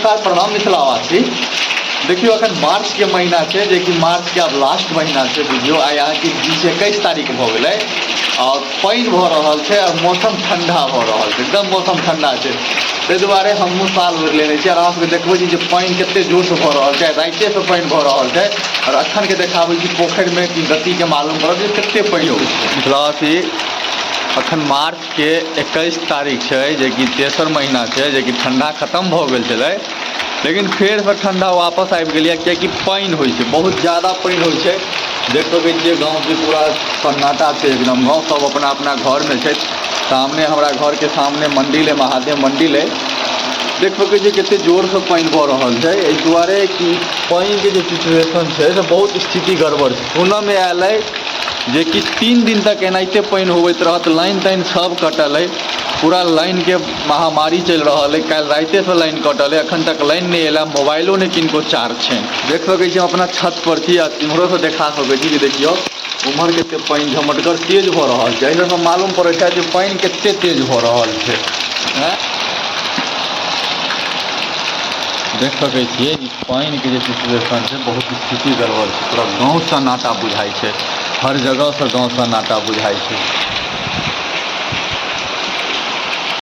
नमस्कार प्रणाम मिथिलावासी। देखियो अखन मार्च के महीना है, जे कि मार्च के अब लास्ट महीना है बुझियो। आ यहाँ की 20-21 तारीख भ गेलै और पानि भ रहल छै और मौसम ठंडा भ रहल छै, एकदम मौसम ठंडा छै। ताहि दुआरे हमहूँ साल भरि लेने छी और अहाँ देखबै जे पानि कते जोरसँ भऽ रहल छै, राइतेसँ पानि भऽ रहल छै। और अखन के देखाबै छी पोखरिमे कि गतिके मालूम पड़त जे कते पानि होइ छै। मिथिलावासी अखन मार्च के 21 तारीख है, जे कि तेसर महीना है, जे कि ठंडा खत्म भ गेल छलै, लेकिन फेर से ठंडा वापस आबि गेल कियाकि पानि होइ छै, बहुत ज़्यादा पानि होइ छै। देख सकै छियै गाँव के पूरा सन्नाटा छै एकदम। गाँव सब अपना अपना घर में छै। सामने हमरा घर के सामने मंदिर है, महादेव मंदिर है। देख सकै छियै कते जोरसँ पानि भऽ रहल छै। एहि दुआरे कि पानि के जे सिचुएशन छै से बहुत स्थिति गड़बड़ छै। सुनऽमे आयल है जे कि 3 दिन तक एनाहिते पानि होबैत रहत, लाइन ताइन सब कटल है, पूरा लाइन के महामारी चल रहा है। कल राइते से लाइन कटल है, अखन तक लाइन नहीं एला, मोबाइलो नहीं किनको चार्ज छै। देख सकै छी अपना छत पर छी, इम्हरो से देखा सकै छी कि देखियो उम्हर कते पानि झमटगर तेज भऽ रहल छै। एहिसँ मालूम पड़ै छै जे पानि कते तेज भऽ रहल छै। देख सकै छियै पानि के जे सिचुएशन छै बहुत स्थिति गड़बड़ छै। पूरा गाँव सन्नाटा बुझाइ छै, हर जगह से गाँव सन्नाटा बुझाइ छै।